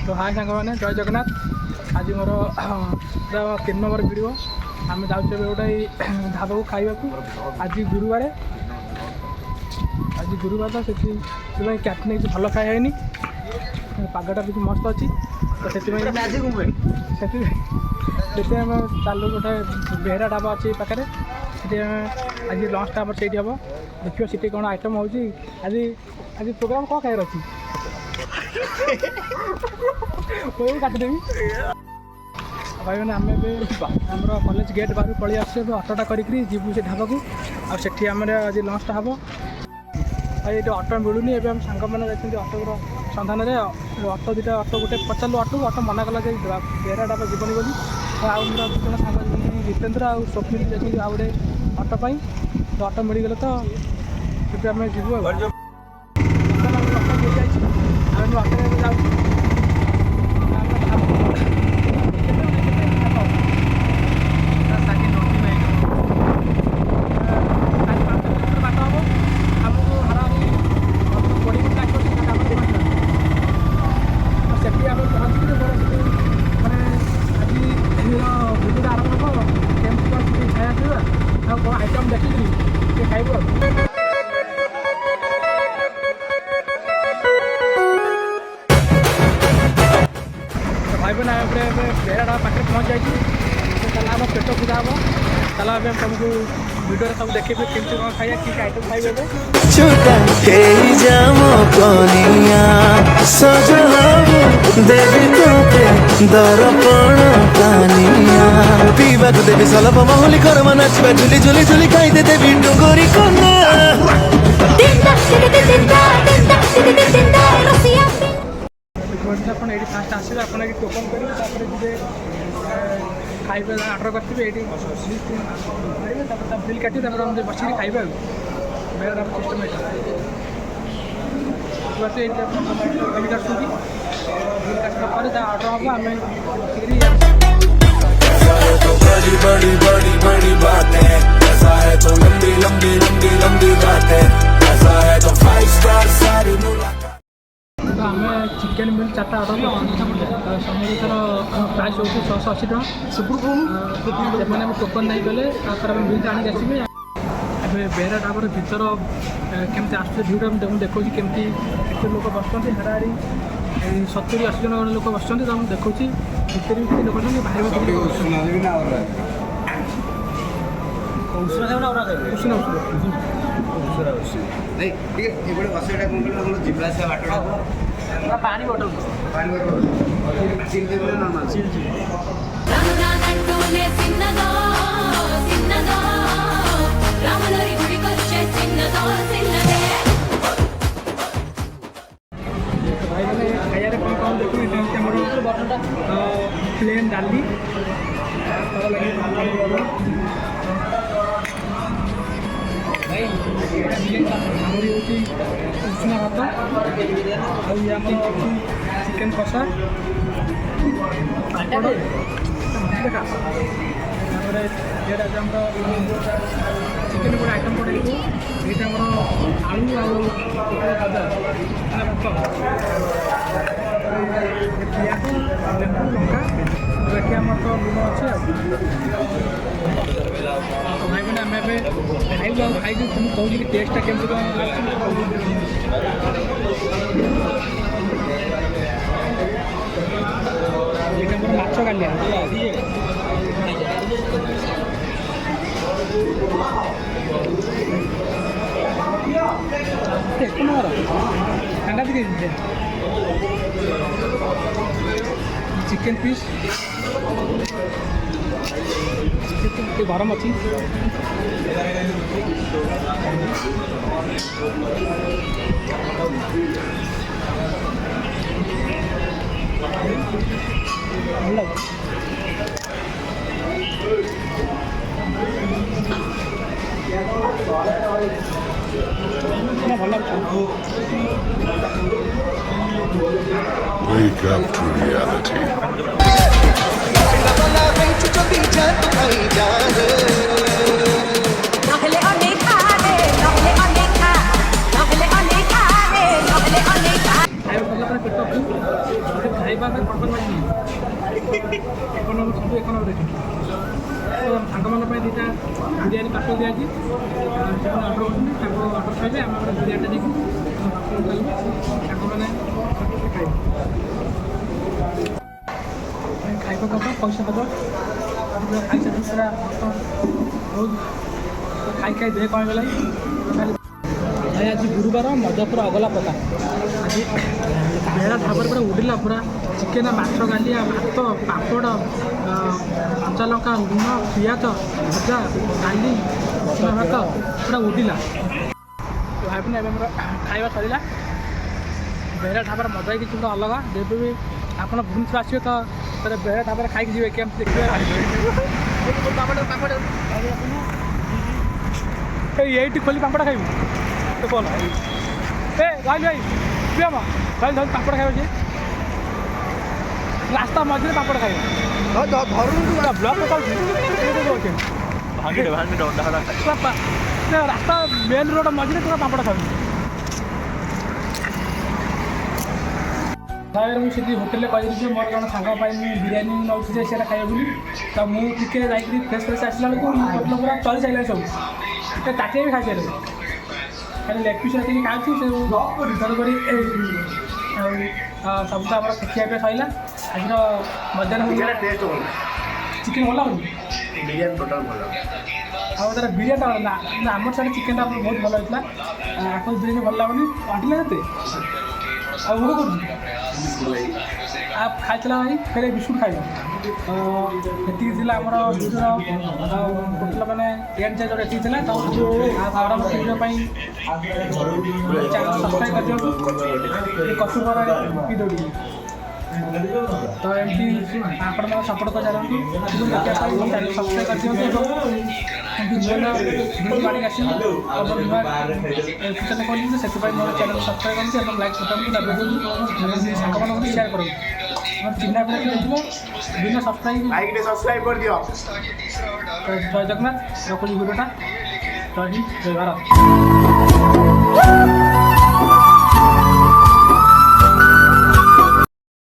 तो हाय सांग मैंने जय जगन्नाथ। आज मोर 3 नंबर वीडियो आम जाऊे गोटे ढाबा को खावा आज गुरुवार तो से कैंटीन किसी भल खाए पागटा भी मस्त अच्छी तो से चालू गोटे बेहरा ढाबा अच्छी पाखे आज लंचटा आम से हम देखिए सीटी कौन आइटम हो आज आज प्रोग्राम कौन खाई अच्छी काटिदेवी भाई मैंने आम आमर कॉलेज गेट बाहर पलि आस अटोटा करी जीवु से ढाबा को आठी आम आज लंचटा हम ये अटो मिलूनी एवं सांग मैंने जाती अटोर सन्धान में अटो दुटा अटो गोटे पचारू अटो मना कला बेहरा ढाबा जीवन बोली आउ मोर दु जन सांग जितेन्द्र आ स्वप्निल जाती आउ गोटे अटो पाई तो अटो मिलगले तो ये आम जीवु आइटम देखिए खाइब भाई बहन बेहरा पाखे पहुँच जाइए आम पेट पूजा हम चल तुमको वीडियो सब देखे केमती कौन खाइए कि आइटम पीवा देवी सलभ महुली कर्म नाचवा झुली झुली झुली खाई देवी डुंगरी कन्या ये फास्ट आसवे आप टोकन करेंगे खाइबे ऑर्डर करते ये बिल काटी बस खाइबे मेरा सिस्टम बिल काटुँगी बिल काटला ऑर्डर हम आम बड़ी बड़ी बड़ी बड़ी बातें ऐसा है तो लंबी लंबी लंबी लंबी बातें ऐसा है तो 5 स्टार सारी मुलाकात आम चिकेन मिल 4टा ऑर्डर समस्त प्राइस हो 680 टाँग मैंने टोकन नहीं गले बिल आनिक आसवे बेहरा ढाबर भर केमती आस भिड़ देखा केमती केते लोक बस हारी 70-80 जन लोक बस देखा भितर भी लोक पानी बटल प्लेन डाली उष्णा भात चिकेन कषा चिकेन गोटे आइटम पड़े ये आलू आजा पियाज लेंबू लंका बाकी आम तो लुण अच्छे भाई मैंने आम खाइलु खाई तुम कहूँ कि टेस्टा केमती कौन ये मोर माछ गालिया एक नंबर ठंडा भी दे चिकेन पीस चिकेन गरम अच्छी Wake up to reality. खाइबा ହୋଟେଲ ଦିଆଯାଇଛି ସେମାନେ ଅର୍ଡ଼ର କରୁଛନ୍ତି ତାଙ୍କୁ ଅର୍ଡ଼ର ଖାଇଲେ ଆମେ ଆମର ବିରିୟାନୀଟା ଦେଇକି ହୋଟେଲ ଖାଇବୁ ତାଙ୍କମାନେ ଖାଇବୁ ଖାଇବା କଥା ପଇସା ଦେବ ଖାଇସାରିକି ପୁରା ବହୁତ ଖାଇ ଦେହ କ'ଣ ହେଇଗଲା ଭାଇ ଆଜି ଗୁରୁବାର ମଜାପୁର ଅଗଲା ପକା ଆଜି ବେହେରା ଢାବରେ ପୁରା ଉଡ଼ିଲା ପୁରା ଚିକେନ ମାଛ ଗାଲିଆ ଭାତ ପାମ୍ପଡ଼ କଞ୍ଚା ଲଙ୍କା ଲୁଣ ପିଆଜ ଭଜା ଡାଲି ମସଲା ଭାତ ପୁରା ଉଡ଼ିଲା ଭାବିନି ଏବେ ଆମର ଖାଇବା ସରିଲା ବେହେରା ଢାବାର ମଜା କିଛି ଗୋଟେ ଅଲଗା ଯେବେ ବି ଆପଣ ଭୁବନେଶ୍ୱର ଆସିବେ ତ ତାହେଲେ ବେହେରା ଢାବାରେ ଖାଇକି ଯିବେ କେମିତି ଦେଖିବେ ଏଇଠି ଖୋଲି ପାମ୍ପଡ଼ ଖାଇବୁ ତ କଲ ଏ ରହିଲି ଭାଇ ପିଅ ମା ରହିଲି ଧରି ପାମ୍ପଡ଼ ଖାଇବ ଯେ ରାସ୍ତା ମଝିରେ ପାମ୍ପଡ଼ ଖାଇବ ବ୍ଲକ୍ କହୁଛି ରାସ୍ତା ମେନ୍ ରୋଡ଼ ମଝିରେ ପୁରା ପାମ୍ପଡ଼ ଖାଉଛି ତାପରେ ମୁଁ ସେଠି ହୋଟେଲରେ କହିଥିଲି ଯେ ମୋର ଜଣେ ସାଙ୍ଗ ପାଇଁ ମୁଁ ବିରିୟାନୀ ନେଉଛି ଯେ ସେଇଟା ଖାଇବ ବୋଲି ତ ମୁଁ ଟିକେ ଯାଇକି ଫ୍ରେଶ୍ ଆସିଲା ବେଳକୁ ହୋଟେଲ ପୁରା ଚଳି ସାରିଲାଣି ସବୁ ଟିକେ ତାଟିଆ ବି ଖାଇସାରିଲାଣି ଖାଲି ଲେଗ୍ ପିସ୍ ଆସିକି ଖାଉଛି ସେ ତେଣୁକରି ସବୁ ତ ଆମର ଖିଆ ପିଆ ସରିଲା ଆଜିର ମଧ୍ୟାହ୍ନ ଚିକେନ୍ ଭଲ ଲାଗୁନି ବିରିୟାନୀ ଟୋଟାଲ୍ ଭଲ ଆଉ ତାର ବିରିୟାନୀଟା ଭଲ ନା ଆମର ସାଡ଼େ ଚିକେନ୍ଟା ବହୁତ ଭଲ ହେଇଥିଲା ଆପଣ ବିରିୟାନୀ ଭଲ ଲାଗୁନି ଅଣ୍ଟିଲା କେତେ ଆଉ ଭୋଗ କରୁଛି ଆଉ ଖାଇଥିଲା ଭାଇ ଫେରେ ବିସ୍କୁଟ୍ ଖାଇବ ଏତିକି ଥିଲା ଆମର ଭିଡ଼ିଓର ହୋଟେଲ ମାନେ ଏଣ୍ଡ ଯାଏ ଯେଉଁଟା ଏତିକି ଥିଲା ତ ପରବର୍ତ୍ତୀ ଭିଡ଼ିଓ ପାଇଁ ଚ୍ୟାନେଲ୍ ସବସ୍କ୍ରାଇବ୍ କରିଦିଅନ୍ତୁ କଚୁବରା ଦୌଡ଼ି ତ ଏମିତି ଆପଣ ମୋତେ ସପୋର୍ଟ କରିଚାଲନ୍ତୁ ଦେଖିବା ପାଇଁ ଚ୍ୟାନେଲ୍ ସବସ୍କ୍ରାଇବ୍ କରିଦିଅନ୍ତୁ ଏବଂ ଭିଡ଼ିଓ ଆଣିକି ଆସିବୁ ଏବଂ ନୂଆ ଚ୍ୟାନେଲ୍ କରିଛି ସେଥିପାଇଁ ମୋର ଚ୍ୟାନେଲ୍ ସବସ୍କ୍ରାଇବ୍ କରନ୍ତୁ ଏବଂ ଲାଇକ୍ କରନ୍ତୁ ସାଙ୍ଗମାନଙ୍କୁ ସେୟାର କରନ୍ତୁ ମୋର ଚିହ୍ନା ପିଲା କିଏ ଥିବ ବିନା ସବସ୍କ୍ରାଇବ୍ କରିଦିଅ ଜୟ ଜଗନ୍ନାଥ ରଖୁଛି ଭିଡ଼ିଓଟା ଜୟ ହିନ୍ଦ ଜୟ ଭାରତ